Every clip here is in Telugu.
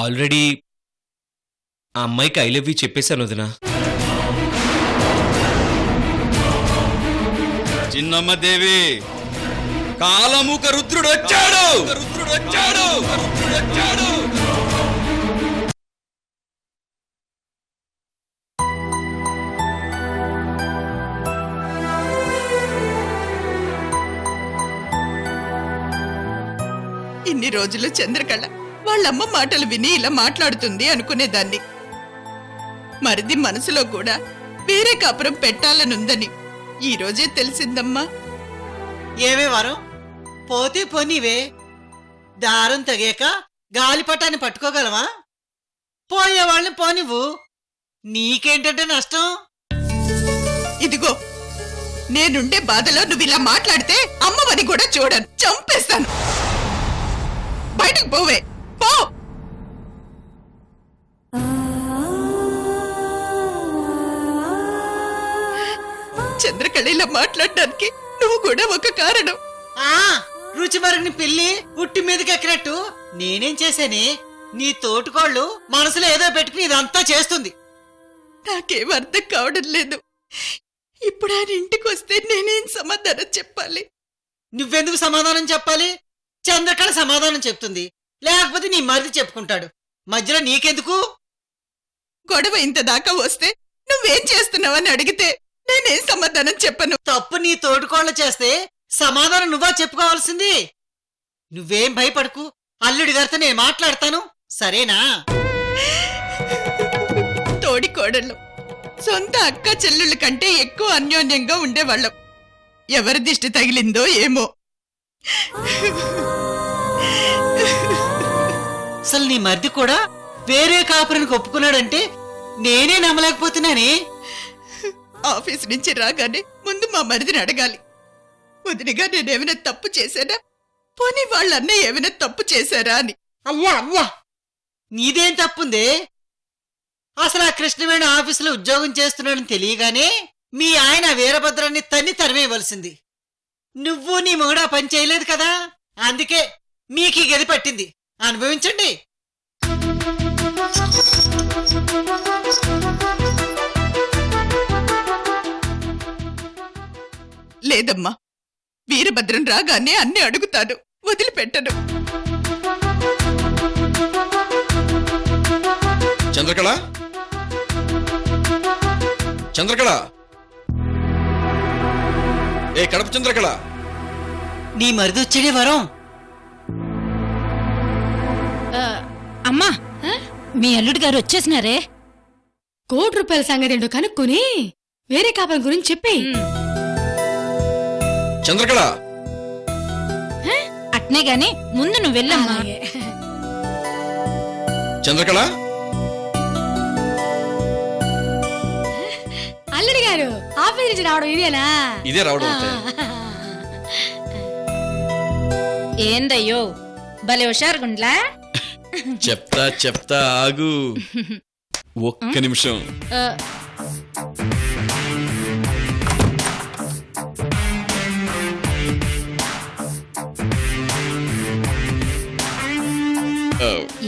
ఆల్రెడీ ఆ అమ్మాయికి ఐ లవ్ యూ చెప్పేశాను వదినా. చిన్నమ్మ దేవి, కాలముక రుద్రుడు వచ్చాడు. ఇన్ని రోజులు చంద్రకళ వాళ్ళమ్మ మాటలు విని ఇలా మాట్లాడుతుంది అనుకునేదాన్ని. మరిది మనసులో కూడా వేరే కాపురం పెట్టాలనుందని ఈ రోజే తెలిసిందమ్మా. ఏమే వరం, పోతే పోనీవే. దారం తగాక గాలిపటాన్ని పట్టుకోగలవా? పోయేవాళ్ళని పోనివ్వు, నీకేంటంటే నష్టం? ఇదిగో, నేనుండే బాధలో నువ్వు ఇలా మాట్లాడితే అమ్మవని కూడా చూడను, చంపేస్తాను. బయటకు పోవే, పో. చంద్రకళ ఇలా మాట్లాడడానికి నువ్వు కూడా ఒక కారణం. రుచి మరిని పిల్లి ఉట్టి మీదకి ఎక్కినట్టు నేనేం చేశానే? నీ తోటికోళ్ళు మనసులో ఏదో పెట్టుకుని ఇదంతా చేస్తుంది. నాకేం అర్థం కావడం లేదు. ఇప్పుడు ఆయన ఇంటికి వస్తే నేనేం సమాధానం చెప్పాలి? నువ్వెందుకు సమాధానం చెప్పాలి? చంద్రకళ సమాధానం చెప్తుంది, లేకపోతే నీ మరిది చెప్పుకుంటాడు. మధ్యలో నీకెందుకు? గొడవ ఇంత దాకా వస్తే నువ్వేం చేస్తున్నావని అడిగితే నేనేం సమాధానం చెప్పను. తప్పు నీ తోటికోళ్ళు చేస్తే సమాధానం నువ్వా చెప్పుకోవాల్సింది. నువ్వేం భయపడకు, అల్లుడి గారితో నేను మాట్లాడతాను, సరేనా? తోడి కోడళ్ళు సొంత అక్క చెల్లుళ్ళ కంటే ఎక్కువ అన్యోన్యంగా ఉండేవాళ్ళం. ఎవరి దిష్టి తగిలిందో ఏమో. అసలు నీ మరిది కూడా వేరే కాపురానికి ఒప్పుకున్నాడంటే నేనే నమ్మలేకపోతున్నానే. ఆఫీస్ నుంచి రాగానే ముందు మా మరిదిని అడగాలి. వదినగా నేనేమైనా తప్పు చేశానా, పోనీ వాళ్ళన్న ఏమైనా తప్పు చేశారా అని. అవ్వా అవ్వా, నీదేం తప్పుందే? అసలు ఆ కృష్ణవేణి ఆఫీసులో ఉద్యోగం చేస్తున్నాడని తెలియగానే మీ ఆయన వీరభద్రాన్ని తరిమేయవలసింది. నువ్వు నీ మొగుడా పని చేయలేదు కదా, అందుకే మీకు ఈ గది పట్టింది. అనుభవించండి. లేదమ్మా, వీరభద్రం రాగానే అన్నీ అడుగుతాను, వదిలిపెట్టను. చంద్రకళ, చంద్రకళ, ఏ కడప చంద్రకళ. నీ మరిది వచ్చాడే వరం. అమ్మా, మీ అల్లుడు గారు వచ్చేసినారే. ₹1,00,00,000 సంగతి ఏంటో కనుక్కుని వేరే కాపురం గురించి చెప్పి. చంద్రకళ, అట్నే గాని ముందు నువ్వు వెళ్ళమ్మా. చంద్రకళ, అల్లుడి గారు ఆఫీస్ నుంచి రావడం ఇదేనా? ఇదే రావడం. ఏందయ్యో భలే హుషారుగుండ్లా. చెప్తా చెప్తా ఆగు, ఒక్క నిమిషం.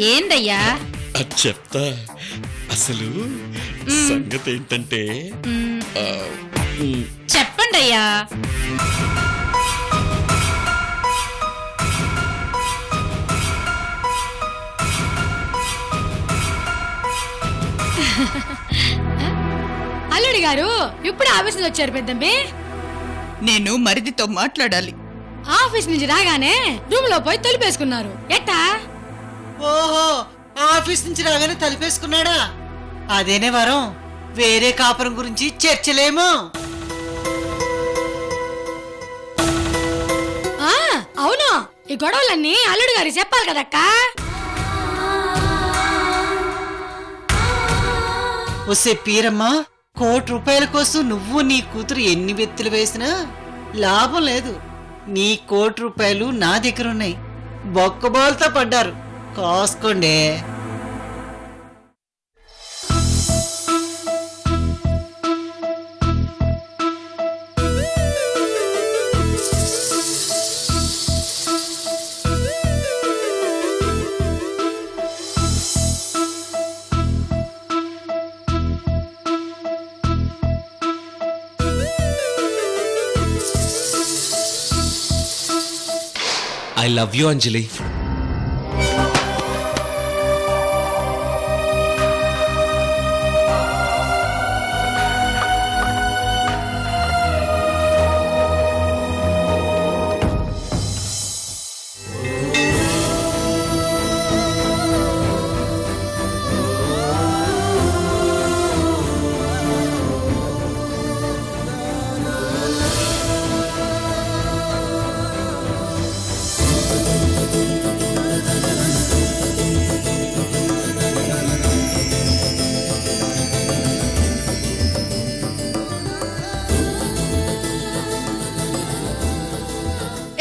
ఏందయ్యా? చెప్తా. అసలు సంగతి ఏంటంటే, చెప్పండి అయ్యా. అల్లుడి గారు ఇప్పుడు ఆఫీస్ నుంచి వచ్చారు పెద్దమ్మి. నేను మరిదితో మాట్లాడాలి. ఆఫీస్ నుంచి రాగానే రూమ్ లో పోయి తలుపేసుకున్నారు. ఎట్టా? ఓహో, ఆఫీస్ నుంచి రాగానే తలిపేసుకున్నాడా? అదేనే వరం, వేరే కాపురం గురించి చర్చలేమో. అవును, ఈ గొడవలన్నీ అల్లుడు గారికి చెప్పాలి కదక్కా. వస్తే పీరమ్మా, ₹1,00,00,000 కోసం నువ్వు నీ కూతురు ఎన్ని వెత్తులు వేసినా లాభం లేదు. నీ ₹1,00,00,000 నా దగ్గరున్నాయి. బొక్కబోల్తో పడ్డారు, కాసుకోండే. ఐ లవ్ యూ అంజలి.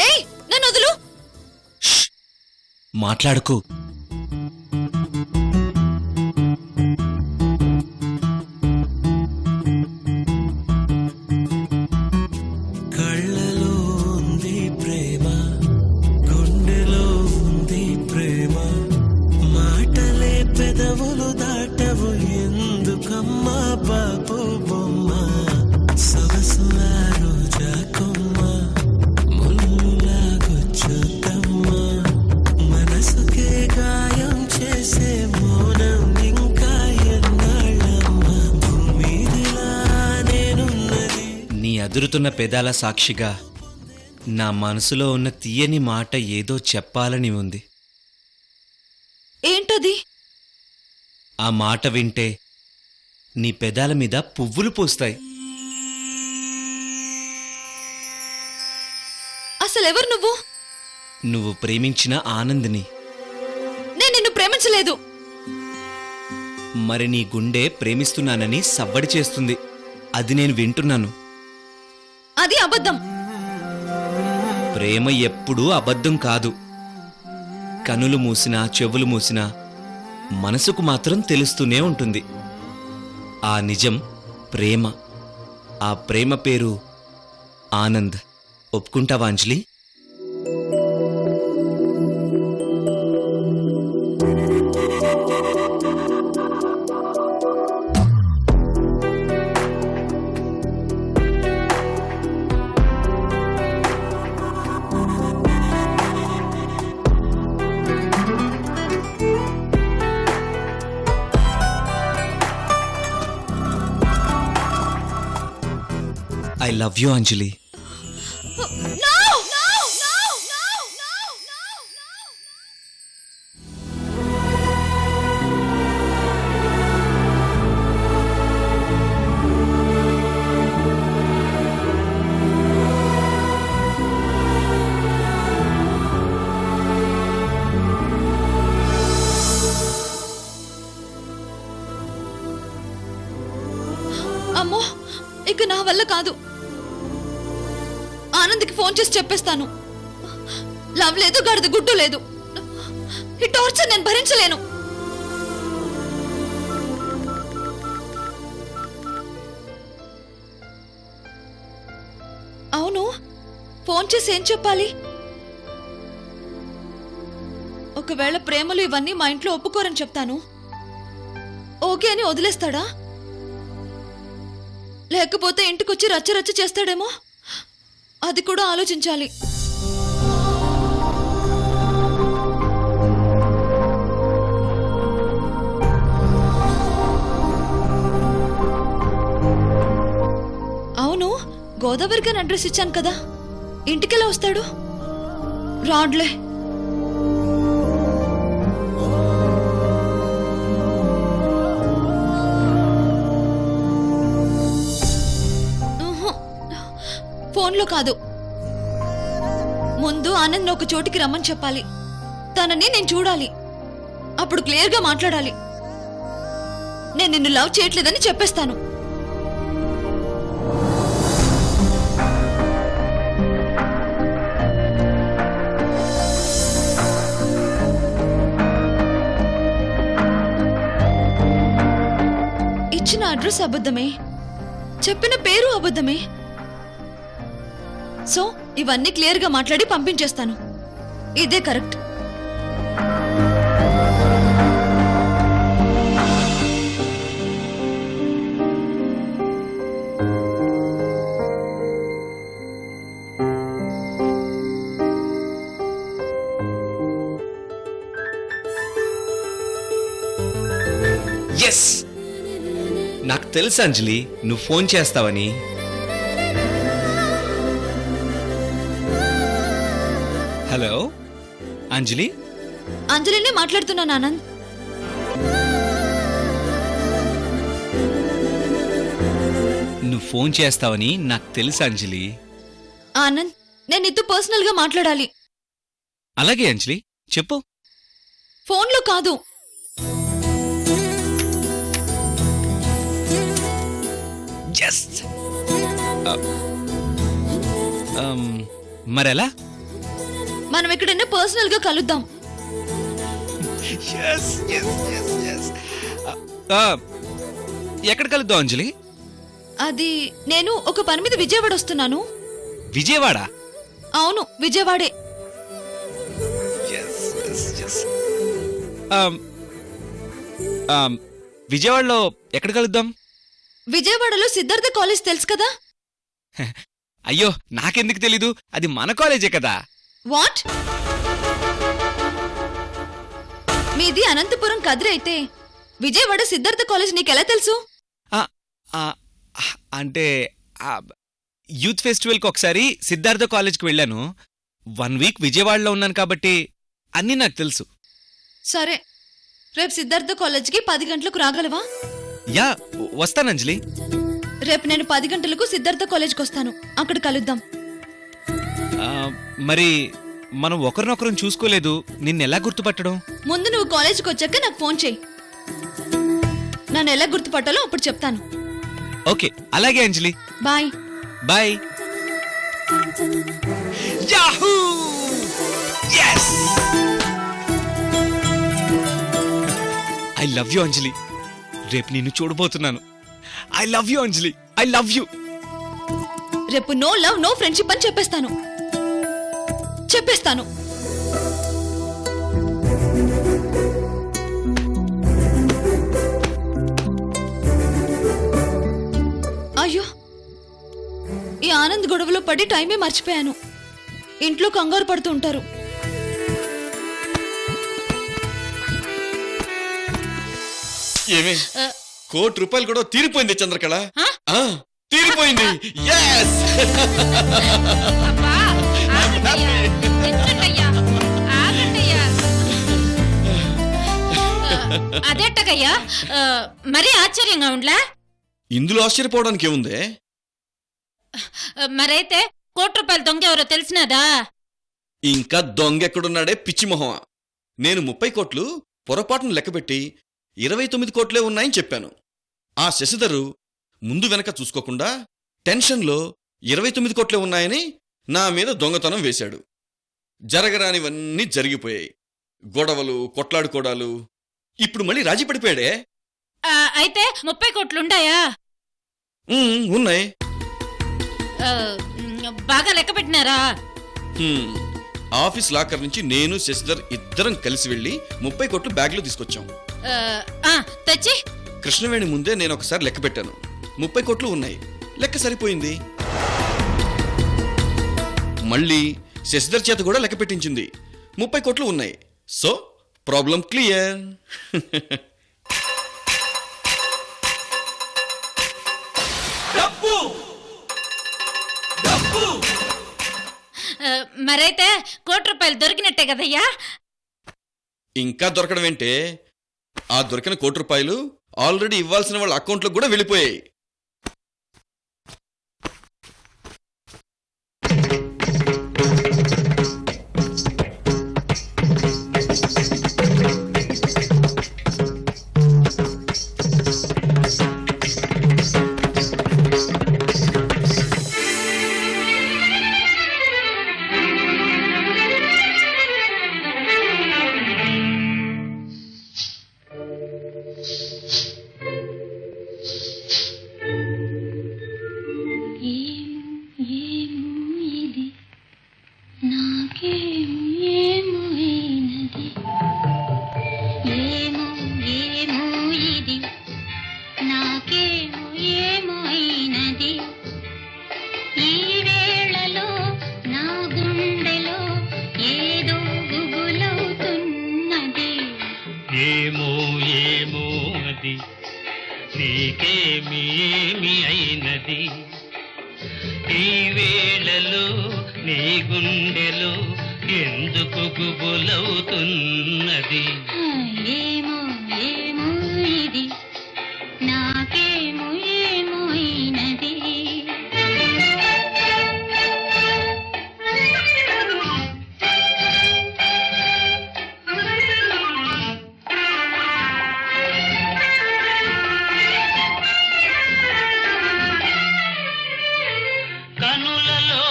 ఏయ్ నన్ను వదులు. మాట్లాడుకు. కళ్ళలో ఉంది ప్రేమ, గుండెలో ఉంది ప్రేమ, మాటలే పెదవులు దాటవు ఎందుకమ్మా బాపు బొమ్మ, సొగసుల రోజా కొమ్మ, ముల్లాగొచ్చొద్దమ్మా, మనసుకే గాయం చేసే మౌనం ఇంకా ఎన్నాళ్ళమ్మా, భూమిదిలా నేనున్నది. నీ అదురుతున్న పెదాల సాక్షిగా నా మనసులో ఉన్న తీయని మాట ఏదో చెప్పాలని ఉంది. ఏంటది? ఆ మాట వింటే నీ పెదాల మీద పువ్వులు పూస్తాయి. అసలెవరు నువ్వు? నువ్వు ప్రేమించిన ఆనందిని. నేను నిన్ను ప్రేమించలేదు. మరి నీ గుండె ప్రేమిస్తున్నానని సవ్వడి చేస్తుంది. అది నేను వింటున్నాను. అది అబద్ధం. ప్రేమ ఎప్పుడూ అబద్ధం కాదు. కనులు మూసినా చెవులు మూసినా మనసుకు మాత్రం తెలుస్తూనే ఉంటుంది. ఆ నిజం ప్రేమ. ఆ ప్రేమ పేరు ఆనంద్. ఒప్పుకుంటావా అంజలి? ఐ లవ్ యూ అంజలి. అమ్మో, ఇక నా వల్ల కాదు. ఆనంద్కి ఫోన్ చేసి చెప్పేస్తాను. లవ్ లేదు, గడద గుడ్డు లేదు. ఈ టార్చర్ నేను భరించలేను. అవును, ఫోన్ చేసి ఏం చెప్పాలి? ఒకవేళ ప్రేమలు ఇవన్నీ మా ఇంట్లో ఒప్పుకోరని చెప్తాను. ఓకే అని వదిలేస్తాడా? లేకపోతే ఇంటికొచ్చి రచ్చరచ్చ చేస్తాడేమో. అది కూడా ఆలోచించాలి. అవును, గోదావరి గారి అడ్రస్ ఇచ్చాను కదా, ఇంటికెలా వస్తాడు? రాడ్లే. ఫోన్లో కాదు, ముందు ఆనంద్ ఒక చోటికి రమ్మని చెప్పాలి. తనని నేను చూడాలి. అప్పుడు క్లియర్గా మాట్లాడాలి. నేను నిన్ను లవ్ చేయట్లేదని చెప్పేస్తాను. ఇచ్చిన అడ్రస్ అబద్ధమే, చెప్పిన పేరు అబద్ధమే. సో ఇవన్నీ క్లియర్ గా మాట్లాడి పంపించేస్తాను. ఇదే కరెక్ట్. ఎస్, నాకు తెలుసు అంజలి నువ్వు ఫోన్ చేస్తావని. హలో అంజలి. అంజలినే మాట్లాడుతున్నాను ఆనంద్. నువ్వు ఫోన్ చేస్తావని నాకు తెలుసు అంజలి. ఆనంద్, నేను నీతో పర్సనల్ గా మాట్లాడాలి. అలాగే అంజలి, చెప్పు. ఫోన్లో కాదు. మరెలా? మనం ఎక్కడైనా పర్సనల్ గా కలుద్దాం. ఎక్కడ కలుద్దాం అంజలి? అది నేను ఒక పని మీద విజయవాడ వస్తున్నాను. విజయవాడ? అవును, విజయవాడే. విజయవాడలో ఎక్కడ కలుద్దాం? విజయవాడలో సిద్ధార్థ కాలేజ్ తెలుసు కదా? అయ్యో, నాకెందుకు తెలీదు, అది మన కాలేజే కదా. వాట్? మీది అనంతపురం కదిరి అయితే విజయవాడ సిద్ధార్థ కాలేజ్ నీకెలా తెలుసు? ఆ, ఆ, అంటే యూత్ ఫెస్టివల్కి ఒకసారి సిద్ధార్థ కాలేజ్కి వెళ్ళాను. 1 వీక్ విజయవాడలో ఉన్నాను కాబట్టి అన్నీ నాకు తెలుసు. సరే, రేపు సిద్ధార్థ కాలేజ్కి 10 గంటలకు రాగలవా? యా, వస్తాను అంజలి. రేపు నేను 10 గంటలకు సిద్ధార్థ కాలేజ్కి వస్తాను. అక్కడ కలుద్దాం. మరి మనం ఒకరినొకరం చూసుకోలేదు, నిన్నెలా గుర్తుపట్టడం? ముందు నువ్వు కాలేజ్కి వచ్చాక నాకు ఫోన్ చేయి. నన్ను ఎలా గుర్తుపట్టాలో అప్పుడు చెప్తాను. ఓకే, అలాగే Anjali. Bye. Bye. Yahoo! yes! I love you Anjali. రేపు నిన్ను చూడబోతున్నాను. I love you Anjali, I love you. రేపు నో లవ్ నో ఫ్రెండ్షిప్ అని చెప్పేస్తాను. అయ్యో, ఈ ఆనంద్ గొడవలో పడి టైమే మర్చిపోయాను. ఇంట్లో కంగారు పడుతూ ఉంటారు. ఏమే, ₹1,00,00,000 కూడా తీరిపోయింది చంద్రకళ. తీరిపోయింది. yes! అదేట్టకయ్యా, మరీ ఆశ్చర్యంగా ఉండ్లా? ఇందులో ఆశ్చర్యపోవడానికి ఏముందే? మరైతే ₹1,00,00,000 దొంగ ఎవరో తెలిసినదా? ఇంకా దొంగెక్కడున్నాడే పిచ్చి మొహమా. నేను 30 కోట్లు పొరపాటును లెక్కబెట్టి 29 కోట్లే ఉన్నాయని చెప్పాను. ఆ శశిధరు ముందు వెనక చూసుకోకుండా టెన్షన్లో 29 కోట్లే ఉన్నాయని నా మీద దొంగతనం వేశాడు. జరగరానివన్నీ జరిగిపోయాయి. గొడవలు, కొట్లాడుకోడాలు. ఇప్పుడు మళ్ళీ రాజీ పడిపోయాడే. అయితే 30 కోట్లుండాయా? ఉన్నాయి. బాగా లెక్క పెట్టినారా? ఆఫీస్ లాకర్ నుంచి నేను శశిధర్ ఇద్దరం కలిసి వెళ్లి 30 కోట్లు బ్యాగ్లో తీసుకొచ్చాం. తెచ్చి కృష్ణవేణి ముందే నేను ఒకసారి లెక్క పెట్టాను. 30 కోట్లు ఉన్నాయి. లెక్క సరిపోయింది. మళ్ళీ శశిధర్ చేత కూడా లెక్క పెట్టించింది. 30 కోట్లు ఉన్నాయి. So problem clear. మరైతే ₹1,00,00,000 దొరికినట్టే కదయ్యా? ఇంకా దొరకడం ఏంటే? ఆ దొరికిన ₹1,00,00,000 ఆల్రెడీ ఇవ్వాల్సిన వాళ్ళ అకౌంట్లోకి కూడా వెళ్ళిపోయాయి. నీకేమి ఏమి అయినది ఈ వేళలో నీ గుండెలో ఎందుకు గుబులవుతున్నది ఏమో ఏమో ఇది నాకేమో ఏమో అయినది కనులలో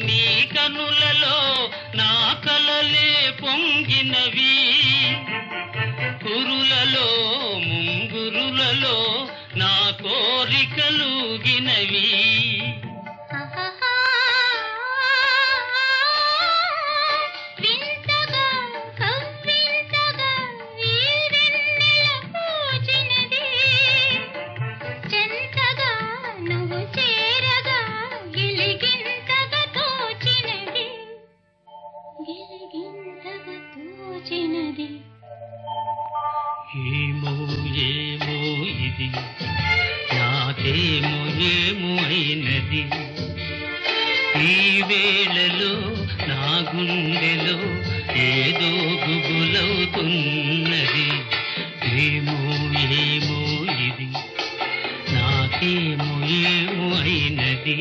నీ కనులలో నా కలలే పొంగినవి కురులలో ముంగురులలో నా కోరికలుగినవి వింతగా కవ్వింతగా ఈ వెన్నెల పూచినది చెంతగా నువ్వు చేరగా గిలిగింతగా తోచినది గిలిగింతగా తోచినది ఏమో ఏమో ఇది నాకేమో ఏమో అయినది ఈ వేళలో నా గుండెలో ఏదో గుబులవుతున్నది ఏమో ఏమో ఇది నాకేమో ఏమో అయినది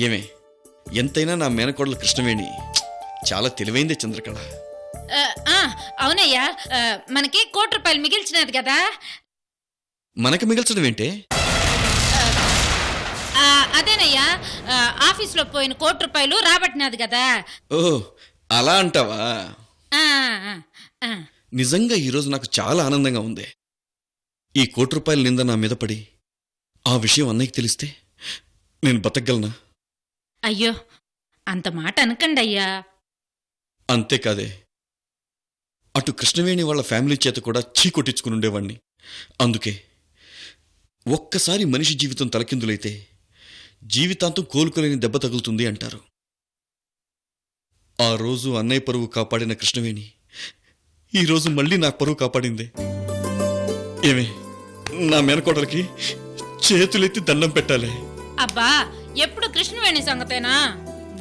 ఏమే ఎంతైనా నా మేనకోడలు కృష్ణవేణి చాలా తెలివైందే చంద్రకళ. అవునయ్యా మనకి ₹1,00,00,000 మిగిల్చినది కదా మనకి మిగల్చడం ఏంటే? అదేనయ్యా ఆఫీస్లో పోయిన ₹1,00,00,000 రాబట్టినది కదా ఓ అలా అంటావా? ఆ, ఆ, ఆ. నిజంగా ఈరోజు నాకు చాలా ఆనందంగా ఉంది. ఈ ₹1,00,00,000 నింద నా మీద పడి ఆ విషయం అన్నయ్యకి తెలిస్తే నేను బతకగలనా? అయ్యో అంత మాట అనకండి అయ్యా అంతేకాదే అటు కృష్ణవేణి వాళ్ళ ఫ్యామిలీ చేత కూడా చీ కొట్టించుకుని ఉండేవాణ్ణి. అందుకే ఒక్కసారి మనిషి జీవితం తలకిందులైతే జీవితాంతం కోలుకోలేని దెబ్బ తగులుతుంది అంటారు. ఆ రోజు అన్నయ్య పరువు కాపాడిన కృష్ణవేణి ఈరోజు మళ్ళీ నా పరువు కాపాడిందే. ఏమే నా మేనకోడలకి చేతులెత్తి దండం పెట్టాలి. అబ్బా ఎప్పుడు కృష్ణవేణి సంగతేనా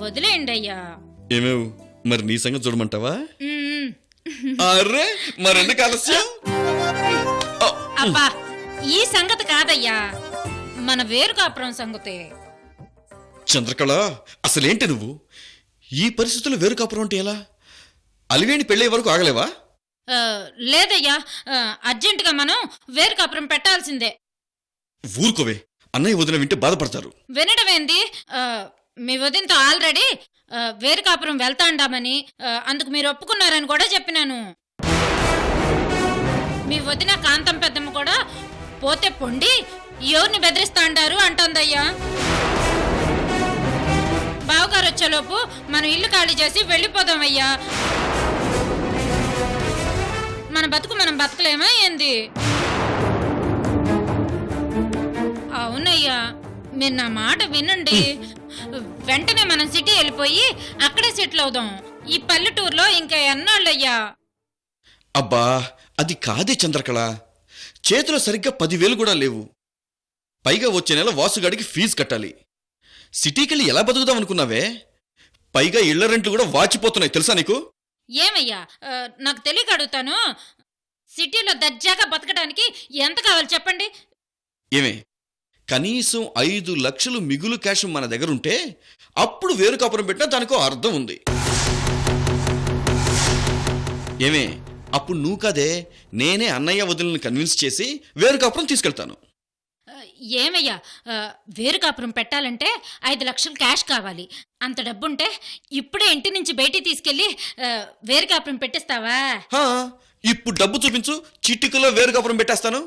వదిలేయండి అయ్యా ఏమేవు మరి నీ సంగతి చూడమంటావా? ఉమ్. అరే మరెందుకు ఆలస్యం? అబ్బా ఈ సంగతి కాదయ్యా మన వేరుకాపురం సంగతే. చంద్రకళ అసలేంటి నువ్వు? ఈ పరిస్థితుల్లో వేరు కాపురం అంటే ఎలా? అలివేణి పెళ్ళే వరకు ఆగలేవా? లేదయ్యా అర్జెంటుగా మనం వేరుకాపురం పెట్టాల్సిందే. ఊరుకోవే, అన్నయ్య వదిన వింటే బాధపడతారు. వినడమేంది మీ వదినతో ఆల్రెడీ వేరుకాపురం వెళ్తాండామని అందుకు మీరు ఒప్పుకున్నారని కూడా చెప్పినాను. మీ వదిన కాంతం పెద్దమ్మ కూడా పోతే పొండి ఎవరిని బెదిరిస్తాండారు అంటోందయ్యా. బావగారు వచ్చేలోపు మనం ఇల్లు ఖాళీ చేసి వెళ్ళిపోదామయ్యా. మన బతుకు మనం బతకలేమా ఏంది? అవునయ్యా మీరు నా మాట వినండి. వెంటనే మనం సిటీ వెళ్ళిపోయి అక్కడే సెటిల్ అవుదాం. ఈ పల్లెటూరులో ఇంకా ఎన్నాళ్ళయ్యా? అబ్బా అది కాదే చంద్రకళ, చేతిలో సరిగ్గా 10,000 కూడా లేవు. పైగా వచ్చే నెల వాసుగాడికి ఫీజు కట్టాలి. సిటీకెళ్ళి ఎలా బతుకుదాం అనుకున్నావే? పైగా ఇళ్ల రెంట్లు కూడా వాచిపోతున్నాయి తెలుసా నీకు? ఏమయ్యా నాకు తెలియక అడుగుతాను. సిటీలో దర్జాగా బతకడానికి ఎంత కావాలి చెప్పండి? ఏమే కనీసం 5 లక్షలు మిగులు క్యాష్ మన దగ్గర ఉంటే అప్పుడు వేరు కాపురం పెట్టినా దానికో అర్థం ఉంది. ఏమే అప్పుడు నువ్వు కదే నేనే అన్నయ్య వదిలిని కన్విన్స్ చేసి వేరు కాపురం తీసుకెళ్తాను. ఏమయ్యా వేరుకాపురం పెట్టాలంటే 5 లక్షలు క్యాష్ కావాలి. అంత డబ్బుంటే ఇప్పుడే ఇంటి నుంచి బయటికి తీసుకెళ్లి వేరుకాపురం పెట్టిస్తావా? ఇప్పుడు డబ్బు చూపించు, చిటికలో వేరు కాపురం పెట్టేస్తాను.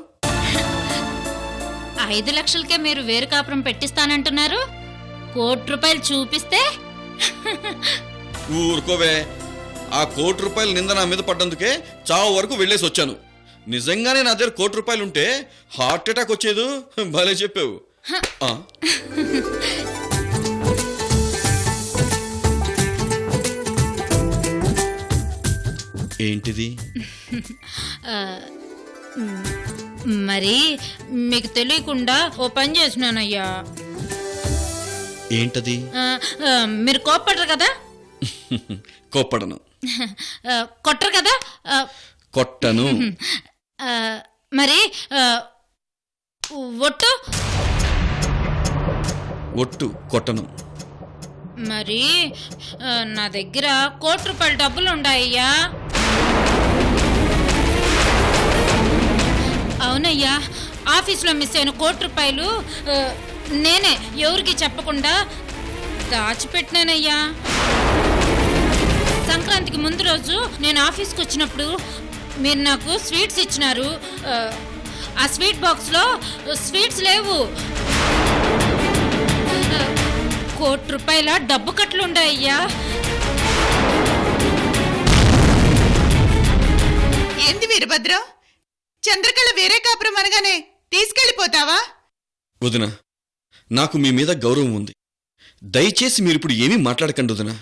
5 లక్షలకే మీరు వేరుకాపురం పెట్టిస్తానంటున్నారు? ₹1,00,00,000 చూపిస్తే ఊరుకోవే, ఆ ₹1,00,00,000 నింద నా మీద పడ్డందుకే చావు వరకు వెళ్ళేసి వచ్చాను. నిజంగానే నా దగ్గర ₹1,00,00,000 ఉంటే హార్ట్ అటాక్ వచ్చేదు. భలే చెప్పావు. ఆ, ఏంటిది? మరి మీకు తెలియకుండా ఓ పని చేసినానయ్యా. ఏంటది? మీరు కోప్పడరు కదా, కోప్పడను. కొట్టరు కదా, కొట్టను. మరి ఒట్టు ఒట్టు కొట్టను. మరి నా దగ్గర ₹1,00,00,000 డబ్బులు ఉన్నాయ్యా. అవునయ్యా, ఆఫీస్లో మిస్ అయిన ₹1,00,00,000 నేనే ఎవరికి చెప్పకుండా దాచిపెట్టినానయ్యా. సంక్రాంతికి ముందు రోజు నేను ఆఫీస్కి వచ్చినప్పుడు మీరు నాకు స్వీట్స్ ఇచ్చినారు. ఆ స్వీట్ బాక్స్లో స్వీట్స్ లేవు. ₹1,00,00,000 డబ్బు కట్లుండాయ్యా. ఏంది వీరభద్రం, చంద్రకళ వేరే కాపురం అనగానే తీసుకెళ్ళిపోతావా? వదినా, నాకు మీ మీద గౌరవం ఉంది. దయచేసి మీరిప్పుడు ఏమీ మాట్లాడకండి వదినా.